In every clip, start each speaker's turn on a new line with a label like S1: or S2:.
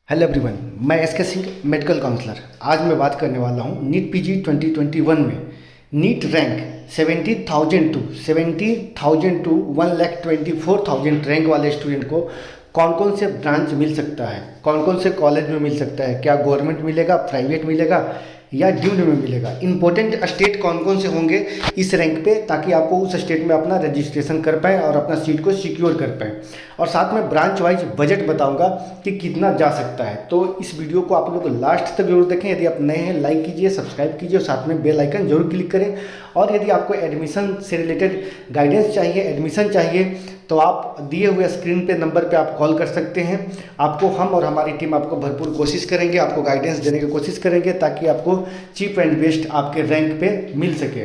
S1: Hello everyone, मैं S के Singh, medical counsellor. आज मैं बात करने वाला हूँ नीट पीजी 2021 में नीट रैंक 70,000 टू 1,24,000 रैंक वाले स्टूडेंट को कौन कौन से ब्रांच मिल सकता है, कौन कौन से कॉलेज में मिल सकता है, क्या गवर्नमेंट मिलेगा, प्राइवेट मिलेगा या डीम्ड में मिलेगा। इंपॉर्टेंट स्टेट कौन कौन से होंगे इस रैंक पे, ताकि आपको उस स्टेट में अपना रजिस्ट्रेशन कर पाएँ और अपना सीट को सिक्योर कर पाएँ। और साथ में ब्रांच वाइज बजट बताऊंगा कि कितना जा सकता है। तो इस वीडियो को आप लोग लास्ट तक जरूर देखें। यदि आप नए हैं, लाइक कीजिए, सब्सक्राइब कीजिए और साथ में बेल आइकन जरूर क्लिक करें। और यदि आपको एडमिशन से रिलेटेड गाइडेंस चाहिए, एडमिशन चाहिए, तो आप दिए हुए स्क्रीन पे नंबर पे आप कॉल कर सकते हैं। आपको हम और हमारी टीम आपको भरपूर कोशिश करेंगे, आपको गाइडेंस देने की कोशिश करेंगे, ताकि आपको चीप एंड बेस्ट आपके रैंक पे मिल सके।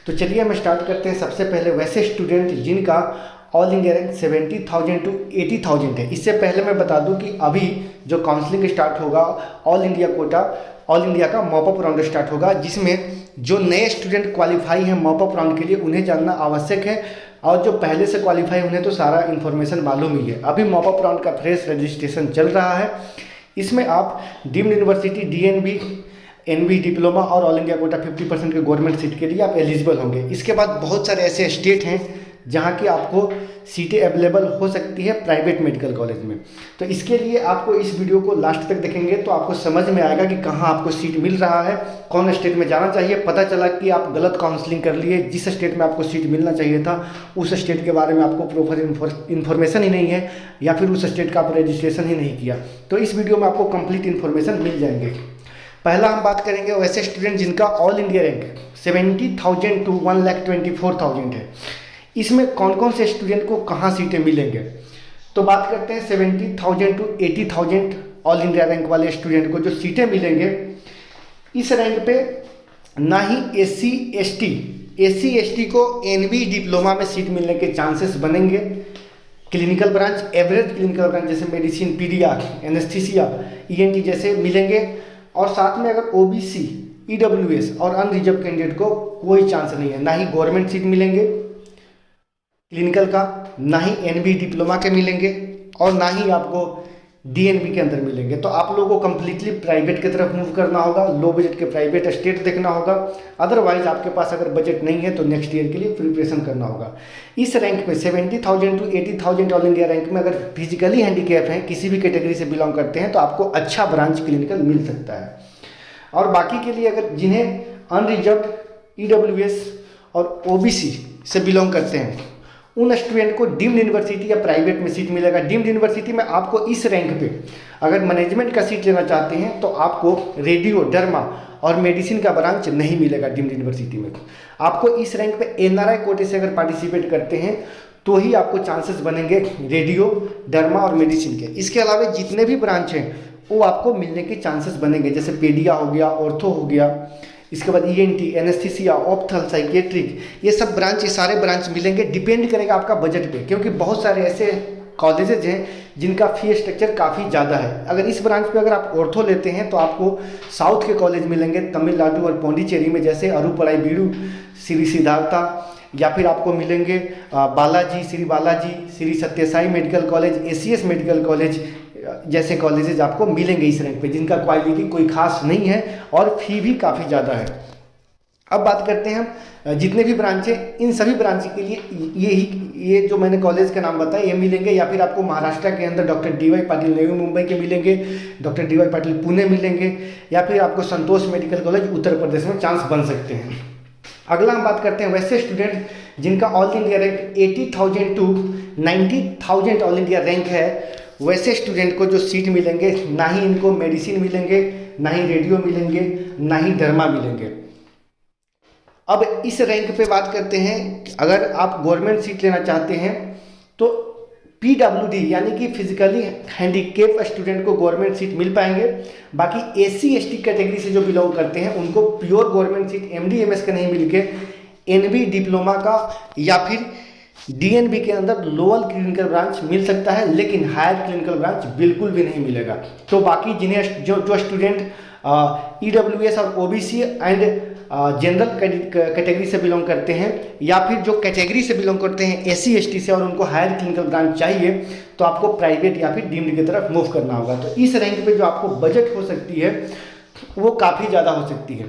S1: तो चलिए हम स्टार्ट करते हैं। सबसे पहले वैसे स्टूडेंट जिनका ऑल इंडिया रैंक 70,000 टू 80,000 है। इससे पहले मैं बता दूं कि अभी जो काउंसलिंग स्टार्ट होगा all India Kota, all India का मॉपअप राउंड स्टार्ट होगा, जिसमें जो नए स्टूडेंट क्वालिफाई हैं मॉपअप राउंड के लिए उन्हें जानना आवश्यक है, और जो पहले से क्वालिफाई उन्हें तो सारा इन्फॉर्मेशन मालूम ही है। अभी मॉपअप राउंड का फ्रेश रजिस्ट्रेशन चल रहा है। इसमें आप deemed university, DNB, NB diploma और ऑल इंडिया कोटा 50% के गवर्नमेंट सीट के लिए आप एलिजिबल होंगे। इसके बाद बहुत सारे ऐसे स्टेट हैं जहाँ की आपको सीटें अवेलेबल हो सकती है प्राइवेट मेडिकल कॉलेज में। तो इसके लिए आपको इस वीडियो को लास्ट तक देखेंगे तो आपको समझ में आएगा कि कहाँ आपको सीट मिल रहा है, कौन स्टेट में जाना चाहिए। पता चला कि आप गलत काउंसलिंग कर लिए, जिस स्टेट में आपको सीट मिलना चाहिए था उस स्टेट के बारे में आपको प्रॉपर इन्फॉर्मेशन ही नहीं है, या फिर उस स्टेट का आप रजिस्ट्रेशन ही नहीं किया। तो इस वीडियो में आपको कंप्लीट इन्फॉर्मेशन मिल जाएंगे। पहला हम बात करेंगे वैसे स्टूडेंट जिनका ऑल इंडिया रैंक 70,000 टू 1,24,000 है। इसमें कौन कौन से स्टूडेंट को कहाँ सीटें मिलेंगे। तो बात करते हैं 70,000 टू 80,000 ऑल इंडिया रैंक वाले स्टूडेंट को जो सीटें मिलेंगे, इस रैंक पे ना ही एससी एसटी को एनबी डिप्लोमा में सीट मिलने के चांसेस बनेंगे। Clinical branch, average clinical branch जैसे मेडिसिन, पीडिया, एनेस्थीसिया, ईएनटी जैसे मिलेंगे। और साथ में अगर ओबीसी, ईडब्ल्यूएस और अनरिजर्व कैंडिडेट को कोई चांस नहीं है। ना ही गवर्नमेंट सीट मिलेंगे क्लिनिकल का, ना ही एनबी डिप्लोमा के मिलेंगे और ना ही आपको डीएनबी के अंदर मिलेंगे। तो आप लोगों को कंप्लीटली प्राइवेट की तरफ मूव करना होगा, लो बजट के प्राइवेट स्टेट देखना होगा। अदरवाइज आपके पास अगर बजट नहीं है तो नेक्स्ट ईयर के लिए प्रिपरेशन करना होगा। इस रैंक पे 70,000 टू 80,000 ऑल इंडिया रैंक में अगर फिजिकली हैंडीकैप हैं, किसी भी कैटेगरी से बिलोंग करते हैं, तो आपको अच्छा ब्रांच क्लिनिकल मिल सकता है। और बाकी के लिए अगर जिन्हें अनरिजर्व, ईडब्ल्यूएस और ओबीसी से बिलोंग करते हैं, उन स्टूडेंट को डीम्ड यूनिवर्सिटी या प्राइवेट में सीट मिलेगा। डीम्ड यूनिवर्सिटी में आपको इस रैंक पे अगर मैनेजमेंट का सीट लेना चाहते हैं तो आपको रेडियो, डर्मा और मेडिसिन का ब्रांच नहीं मिलेगा डीम्ड यूनिवर्सिटी में। आपको इस रैंक पे एनआरआई कोटे से अगर पार्टिसिपेट करते हैं तो ही आपको चांसेस बनेंगे रेडियो, डर्मा और मेडिसिन के। इसके अलावा जितने भी ब्रांच हैं वो आपको मिलने के चांसेस बनेंगे, जैसे पेडिया हो गया, ऑर्थो हो गया, इसके बाद ईएनटी, एनेस्थीसिया, ऑप्थल, साइकेट्रिक, ये सब ब्रांच, ये सारे ब्रांच मिलेंगे। डिपेंड करेगा आपका बजट पे, क्योंकि बहुत सारे ऐसे कॉलेजेज हैं जिनका फी स्ट्रक्चर काफ़ी ज़्यादा है। अगर इस ब्रांच पे अगर आप ऑर्थो लेते हैं तो आपको साउथ के कॉलेज मिलेंगे तमिलनाडु और पौंडीचेरी में, जैसे अरुपलाई बीडू, श्री सिद्धार्था, या फिर आपको मिलेंगे Balaji, Shri Balaji, Shri Sathya Sai medical college, ACS medical college जैसे कॉलेजेज आपको मिलेंगे इस रैंक पे, जिनका क्वालिटी कोई खास नहीं है और फी भी काफ़ी ज़्यादा है। अब बात करते हैं हम जितने भी ब्रांच हैं, इन सभी ब्रांच के लिए ये जो मैंने कॉलेज का नाम बताया ये मिलेंगे। या फिर आपको महाराष्ट्र के अंदर डॉक्टर डीवाई पाटिल नवी मुंबई के मिलेंगे, डॉक्टर डीवाई पाटिल पुणे मिलेंगे, या फिर आपको संतोष मेडिकल कॉलेज उत्तर प्रदेश में चांस बन सकते हैं। अगला हम बात करते हैं वैसे स्टूडेंट जिनका all India rank 80,000 to 90,000 all India rank है। वैसे स्टूडेंट को जो सीट मिलेंगे, ना ही इनको मेडिसिन मिलेंगे, ना ही रेडियो मिलेंगे, ना ही डर्मा मिलेंगे। अब इस रैंक पे बात करते हैं, अगर आप गवर्नमेंट सीट लेना चाहते हैं तो पीडब्ल्यूडी यानी कि फिजिकली हैंडीकेप स्टूडेंट को गवर्नमेंट सीट मिल पाएंगे। बाकी एससी एसटी कैटेगरी से जो बिलोंग करते हैं उनको प्योर गवर्नमेंट सीट एमडीएमएस का नहीं मिलके एनबी डिप्लोमा का या फिर डीएनबी के अंदर लोअर क्लिनिकल ब्रांच मिल सकता है, लेकिन हायर क्लिनिकल ब्रांच बिल्कुल भी नहीं मिलेगा। तो बाकी जिन्हें जो स्टूडेंट ईडब्ल्यूएस और ओबीसी एंड जनरल कैटेगरी से बिलोंग करते हैं या फिर जो कैटेगरी से बिलोंग करते हैं एससी एसटी से और उनको हायर क्लिनिकल ब्रांच चाहिए, तो आपको प्राइवेट या फिर डीम्ड की तरफ मूव करना होगा। तो इस रैंक पे जो आपको बजट हो सकती है वो काफ़ी ज़्यादा हो सकती है।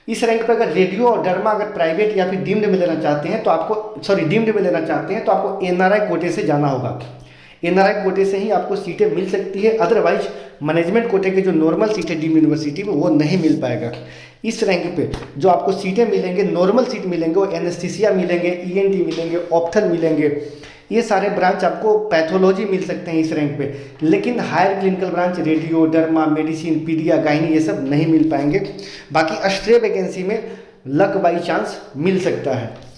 S1: इस रैंक पर अगर रेडियो और डर्मा अगर प्राइवेट या फिर डीम्ड में लेना चाहते हैं तो आपको डीम्ड में लेना चाहते हैं तो आपको एनआरआई कोटे से जाना होगा। एनआरआई कोटे से ही आपको सीटें मिल सकती है, अदरवाइज मैनेजमेंट कोटे के जो नॉर्मल सीटें डीम्ड यूनिवर्सिटी में वो नहीं मिल पाएगा। इस रैंक पे जो आपको सीटें मिलेंगे, नॉर्मल सीट मिलेंगे, वो एनेस्थीसिया मिलेंगे, ईएनटी मिलेंगे, ऑप्थल मिलेंगे, ये सारे ब्रांच आपको पैथोलॉजी मिल सकते हैं इस रैंक पे। लेकिन higher clinical branch radio, derma, medicine, paedia, gynae ये सब नहीं मिल पाएंगे। बाकी स्ट्रे वैकेंसी में लक बाई चांस मिल सकता है।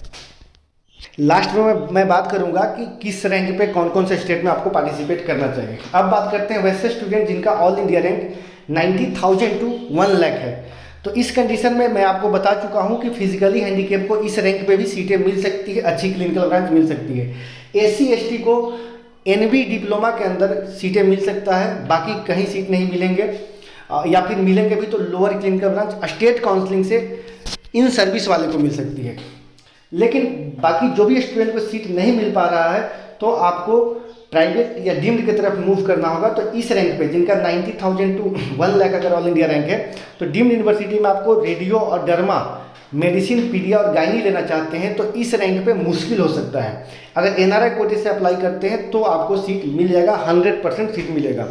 S1: लास्ट में मैं बात करूंगा कि किस रैंक पे कौन कौन से स्टेट में आपको पार्टिसिपेट करना चाहिए। अब बात करते हैं वैसे स्टूडेंट जिनका all India rank 90,000 to 1 lakh है। तो इस कंडीशन में मैं आपको बता चुका हूं कि फिजिकली हैंडीकेप को इस रैंक पे भी सीटें मिल सकती है, अच्छी क्लिनिकल ब्रांच मिल सकती है। एससी एसटी को एनबी डिप्लोमा के अंदर सीटें मिल सकता है, बाकी कहीं सीट नहीं मिलेंगे, या फिर मिलेंगे भी तो lower clinical branch state counselling से इन सर्विस वाले को मिल सकती है। लेकिन बाकी जो भी स्टूडेंट को सीट नहीं मिल पा रहा है तो आपको प्राइवेट या डीम्ड की तरफ मूव करना होगा। तो इस रैंक पे जिनका 90,000 टू 1 लाख अगर ऑल इंडिया रैंक है तो डीम्ड यूनिवर्सिटी में आपको रेडियो और डर्मा, मेडिसिन, पीडिया और गायनी लेना चाहते हैं तो इस रैंक पे मुश्किल हो सकता है। अगर एनआरआई कोटे से अप्लाई करते हैं तो आपको सीट मिल जाएगा, 100% सीट मिलेगा।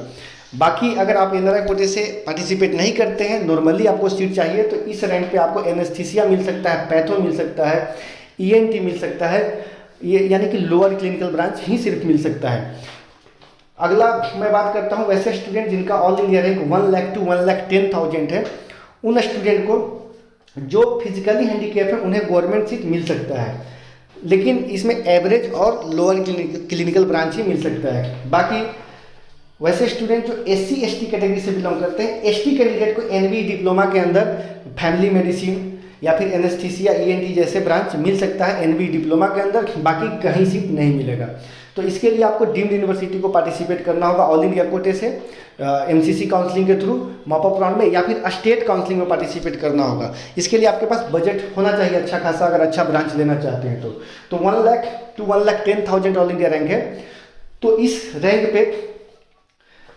S1: बाकी अगर आप एनआरआई कोटे से पार्टिसिपेट नहीं करते हैं, नॉर्मली आपको सीट चाहिए, तो इस रैंक पे आपको एनेस्थीसिया मिल सकता है, पैथो मिल सकता है, ईएनटी मिल सकता है, ये यानी कि लोअर क्लिनिकल ब्रांच ही सिर्फ मिल सकता है। अगला मैं बात करता हूँ वैसे स्टूडेंट जिनका all India rank 1 lakh to 1,10,000 है। उन स्टूडेंट को जो फिजिकली हैंडीकैप है उन्हें गवर्नमेंट सीट मिल सकता है, लेकिन इसमें एवरेज और लोअर क्लिनिकल ब्रांच ही मिल सकता है। बाकी वैसे स्टूडेंट जो एससी एसटी कैटेगरी से बिलोंग करते हैं, एसटी कैंडिडेट को एनबी डिप्लोमा के अंदर फैमिली मेडिसिन या फिर एनेस्थीसिया, ईएनटी जैसे ब्रांच मिल सकता है एनबी डिप्लोमा के अंदर, बाकी कहीं सीट नहीं मिलेगा। तो इसके लिए आपको डीम्ड यूनिवर्सिटी को पार्टिसिपेट करना होगा ऑल इंडिया कोटे से, एमसीसी काउंसलिंग के थ्रू, मॉप अप राउंड में, या फिर स्टेट काउंसलिंग में पार्टिसिपेट करना होगा। इसके लिए आपके पास बजट होना चाहिए अच्छा खासा, अगर अच्छा ब्रांच लेना चाहते हैं तो 1 lakh to 1,10,000 all India rank है। तो इस रैंक पे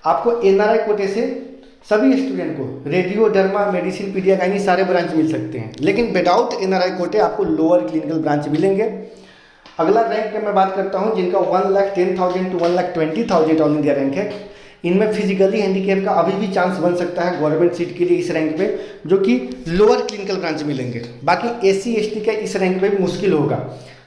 S1: आपको एनआरआई कोटे से सभी स्टूडेंट को radio, derma, medicine, paedia, gynae सारे ब्रांच मिल सकते हैं, लेकिन विदाउट एनआरआई कोटे आपको लोअर क्लिनिकल ब्रांच मिलेंगे। अगला रैंक पे मैं बात करता हूं जिनका 1,10,000 टू 1,20,000 ऑल इंडिया रैंक है। इनमें फिजिकली हैंडीकैप का अभी भी चांस बन सकता है गवर्नमेंट सीट के लिए इस रैंक पे, जो कि लोअर क्लिनिकल ब्रांच मिलेंगे। बाकी एससी एसटी का इस रैंक पे भी मुश्किल होगा,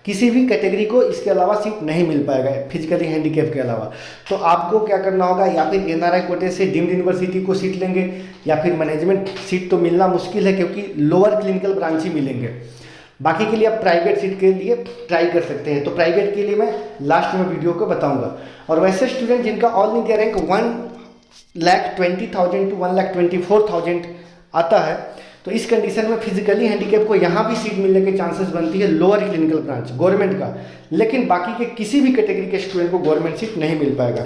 S1: किसी भी कैटेगरी को इसके अलावा सीट नहीं मिल पाएगा फिजिकली हैंडीकैप के अलावा। तो आपको क्या करना होगा, या फिर एनआरआई कोटे से डीम्ड यूनिवर्सिटी को सीट लेंगे, या फिर मैनेजमेंट सीट तो मिलना मुश्किल है क्योंकि लोअर क्लिनिकल ब्रांच ही मिलेंगे। बाकी के लिए आप प्राइवेट सीट के लिए ट्राई कर सकते हैं, तो प्राइवेट के लिए मैं लास्ट में वीडियो को बताऊंगा। और वैसे स्टूडेंट जिनका ऑल इंडिया रैंक 1,20,000 टू 1,24,000 आता है तो इस कंडीशन में फिजिकली हैंडीकैप को यहाँ भी सीट मिलने के चांसेस बनती है लोअर क्लिनिकल ब्रांच गवर्नमेंट का, लेकिन बाकी के किसी भी कैटेगरी के स्टूडेंट को गवर्नमेंट सीट नहीं मिल पाएगा।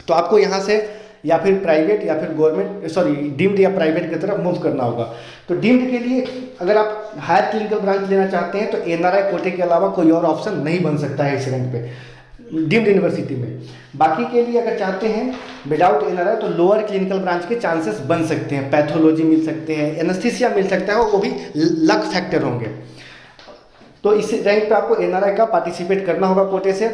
S1: तो आपको यहाँ से या फिर प्राइवेट या फिर गवर्नमेंट डीम्ड या प्राइवेट की तरफ मूव करना होगा। तो डीम्ड के लिए अगर आप हायर क्लिनिकल ब्रांच लेना चाहते हैं तो एनआरआई कोटे के अलावा कोई और ऑप्शन नहीं बन सकता है इस रैंक पे डीम्ड यूनिवर्सिटी में। बाकी के लिए अगर चाहते हैं विदाउट एनआरआई तो लोअर क्लिनिकल ब्रांच के चांसेस बन सकते हैं, पैथोलॉजी मिल सकते हैं, एनेस्थीसिया मिल सकता है, वो भी लक फैक्टर होंगे। तो इस रैंक पे आपको एनआरआई का पार्टिसिपेट करना होगा कोटे से।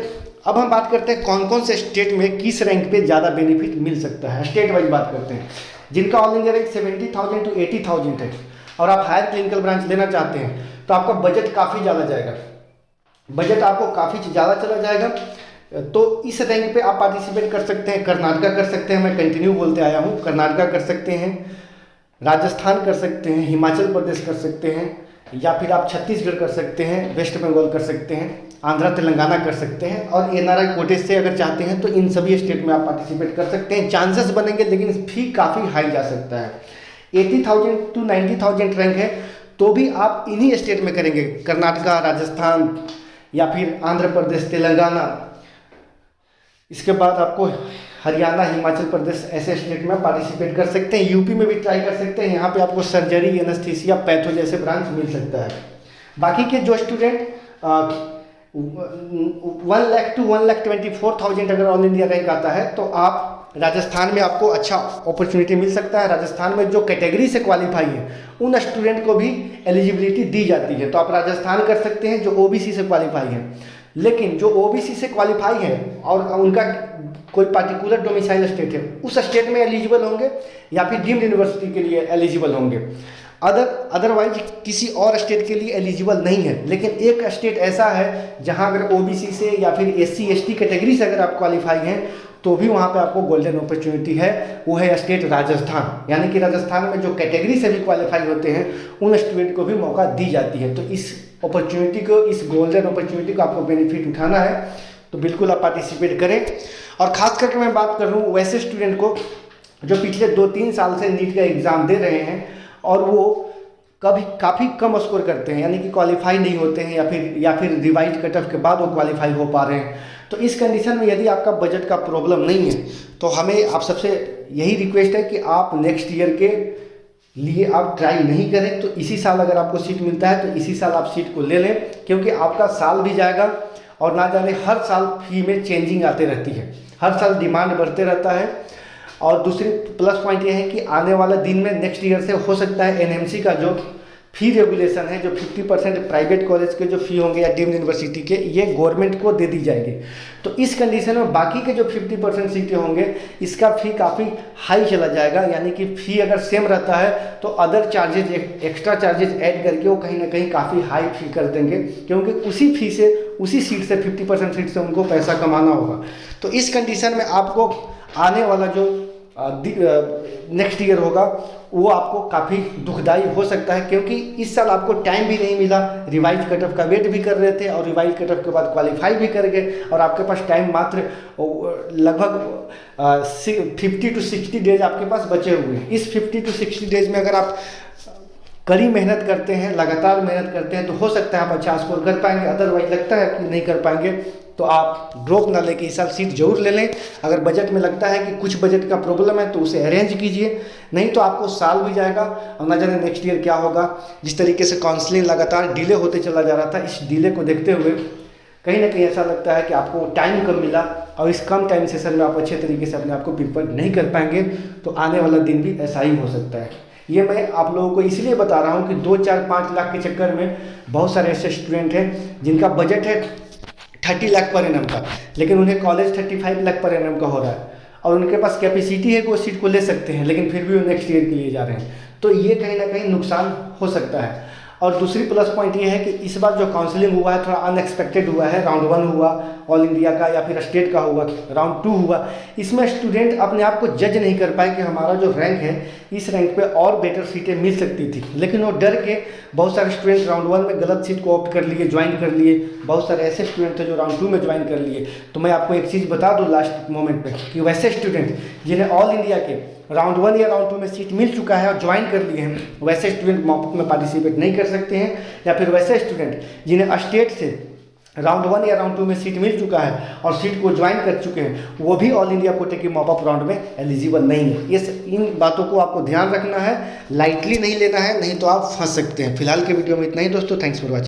S1: अब हम बात करते हैं कौन कौन से स्टेट में किस रैंक पे ज़्यादा बेनिफिट मिल सकता है, स्टेट वाइज बात करते हैं। जिनका ऑल इंडिया रैंक 70,000 टू 80,000 है और आप हायर क्लिनिकल ब्रांच लेना चाहते हैं तो आपका बजट काफ़ी ज़्यादा जाएगा, बजट आपको काफ़ी ज़्यादा चला जाएगा। तो इस रैंक पे आप पार्टिसिपेट कर सकते हैं। कर्नाटका कर सकते हैं, मैं कंटिन्यू बोलते आया हूँ, कर्नाटका कर सकते हैं, राजस्थान कर सकते हैं, हिमाचल प्रदेश कर सकते हैं, या फिर आप छत्तीसगढ़ कर सकते हैं, वेस्ट बंगाल कर सकते हैं, आंध्रा तेलंगाना कर सकते हैं। और एनआरआई कोटे से अगर चाहते हैं तो इन सभी स्टेट में आप पार्टिसिपेट कर सकते हैं। चांसेस बनेंगे लेकिन फी काफ़ी हाई जा सकता है। 80,000 टू 90,000 रैंक है तो भी आप इन्हीं स्टेट में करेंगे, कर्नाटका, राजस्थान या फिर आंध्र प्रदेश, तेलंगाना। इसके बाद आपको हरियाणा, हिमाचल प्रदेश ऐसे स्टेट में पार्टिसिपेट कर सकते हैं। यूपी में भी ट्राई कर सकते हैं, यहाँ पे आपको सर्जरी, एनेस्थीसिया, पैथो जैसे ब्रांच मिल सकता है। बाकी के जो स्टूडेंट 1 लाख टू 1,24,000 अगर ऑल इंडिया रैंक आता है तो आप राजस्थान में आपको अच्छा अपॉर्चुनिटी मिल सकता है। राजस्थान में जो कैटेगरी से क्वालिफाई है उन स्टूडेंट को भी एलिजिबिलिटी दी जाती है, तो आप राजस्थान कर सकते हैं जो ओबीसी से क्वालिफाई है। लेकिन जो ओबीसी से क्वालिफाई है और उनका कोई पार्टिकुलर डोमिसाइल स्टेट है, उस स्टेट में एलिजिबल होंगे या फिर डीम्ड यूनिवर्सिटी के लिए एलिजिबल होंगे। अदरवाइज किसी और स्टेट के लिए एलिजिबल नहीं है। लेकिन एक स्टेट ऐसा है जहां अगर ओबीसी से या फिर एससी एसटी कैटेगरी से अगर आप क्वालिफाई हैं तो भी वहां पे आपको गोल्डन अपॉर्चुनिटी है, वो है स्टेट राजस्थान। यानी कि राजस्थान में जो कैटेगरी से भी क्वालिफाई होते हैं उन स्टूडेंट को भी मौका दी जाती है। तो इस अपॉर्चुनिटी को, इस गोल्डन अपॉर्चुनिटी को आपको बेनिफिट उठाना है तो बिल्कुल आप पार्टिसिपेट करें। और ख़ास करके मैं बात कर रहा हूँ वैसे स्टूडेंट को जो पिछले 2-3 साल से नीट का एग्ज़ाम दे रहे हैं और वो काफ़ी कम स्कोर करते हैं, यानी कि क्वालिफाई नहीं होते हैं या फिर रिवाइज कट ऑफ के बाद वो क्वालिफाई हो पा रहे हैं। तो इस कंडीशन में यदि आपका बजट का प्रॉब्लम नहीं है तो हमें आप सबसे यही रिक्वेस्ट है कि आप नेक्स्ट ईयर के लिए आप ट्राई नहीं करें। तो इसी साल अगर आपको सीट मिलता है तो इसी साल आप सीट को ले लें, क्योंकि आपका साल भी जाएगा और ना जाने हर साल फी में चेंजिंग आती रहती है, हर साल डिमांड बढ़ते रहता है। और दूसरी प्लस पॉइंट ये है कि आने वाला दिन में नेक्स्ट ईयर से हो सकता है एनएमसी का जो फी रेगुलेशन है, जो 50% प्राइवेट कॉलेज के जो फी होंगे या डीम्ड यूनिवर्सिटी के, ये गवर्नमेंट को दे दी जाएगी। तो इस कंडीशन में बाकी के जो 50% सीटें होंगे इसका फ़ी काफ़ी हाई चला जाएगा। यानी कि फ़ी अगर सेम रहता है तो other charges, extra charges add करके वो कहीं ना कहीं काफ़ी हाई फी कर देंगे, क्योंकि उसी फी से, उसी सीट से 50% सीट से उनको पैसा कमाना होगा। तो इस कंडीशन में आपको आने वाला जो नेक्स्ट ईयर होगा वो आपको काफ़ी दुखदाई हो सकता है, क्योंकि इस साल आपको टाइम भी नहीं मिला, रिवाइज कट ऑफ का वेट भी कर रहे थे और रिवाइज कट ऑफ के बाद क्वालिफाई भी कर गए और आपके पास टाइम मात्र लगभग 50 to 60 डेज आपके पास बचे हुए हैं। इस 50 to 60 डेज में अगर आप कड़ी मेहनत करते हैं, लगातार मेहनत करते हैं तो हो सकता है आप अच्छा स्कोर कर पाएंगे। अदरवाइज लगता है कि नहीं कर पाएंगे तो आप ड्रॉप ना लेके इस साल सीट जरूर ले लें। अगर बजट में लगता है कि कुछ बजट का प्रॉब्लम है तो उसे अरेंज कीजिए, नहीं तो आपको साल भी जाएगा और ना जाने नेक्स्ट ईयर क्या होगा। जिस तरीके से काउंसलिंग लगातार डिले होते चला जा रहा था, इस डिले को देखते हुए कहीं ना कहीं ऐसा लगता है कि आपको टाइम कम मिला और इस कम टाइम सेशन में आप अच्छे तरीके से अपने आप को प्रिपेयर नहीं कर पाएंगे। तो आने वाला दिन भी ऐसा ही हो सकता है। ये मैं आप लोगों को इसलिए बता रहा हूँ कि 2, 4, 5 लाख के चक्कर में बहुत सारे ऐसे स्टूडेंट हैं जिनका बजट है 30 लाख पर एनम का, लेकिन उन्हें कॉलेज 35 लाख पर एनम का हो रहा है और उनके पास कैपेसिटी है कि वो सीट को ले सकते हैं, लेकिन फिर भी वो नेक्स्ट ईयर के लिए जा रहे हैं। तो ये कहीं ना कहीं नुकसान हो सकता है। और दूसरी प्लस पॉइंट ये है कि इस बार जो काउंसलिंग हुआ है थोड़ा अनएक्सपेक्टेड हुआ है। राउंड 1 हुआ ऑल इंडिया का या फिर स्टेट का हुआ, राउंड 2 हुआ। इसमें स्टूडेंट अपने आप को जज नहीं कर पाए कि हमारा जो रैंक है इस रैंक पे और बेटर सीटें मिल सकती थी, लेकिन वो डर के बहुत सारे स्टूडेंट राउंड 1 में गलत सीट को ऑप्ट कर लिए, ज्वाइन कर लिए। बहुत सारे ऐसे स्टूडेंट थे जो राउंड 2 में ज्वाइन कर लिए। तो मैं आपको एक चीज़ बता दूँ लास्ट मोमेंट पे कि वैसे स्टूडेंट जिन्हें ऑल इंडिया के राउंड 1 या राउंड 2 में सीट मिल चुका है और ज्वाइन कर लिए हैं, वैसे स्टूडेंट मॉपअप में पार्टिसिपेट नहीं कर सकते हैं। या फिर वैसे स्टूडेंट जिन्हें स्टेट से राउंड 1 या राउंड 2 में सीट मिल चुका है और सीट को ज्वाइन कर चुके हैं, वो भी ऑल इंडिया कोटे की मॉपअप राउंड में एलिजिबल नहीं है। इन बातों को आपको ध्यान रखना है, लाइटली नहीं लेना है, नहीं तो आप फंस सकते हैं। फिलहाल के वीडियो में इतना ही दोस्तों, थैंक्स फॉर वॉचिंग।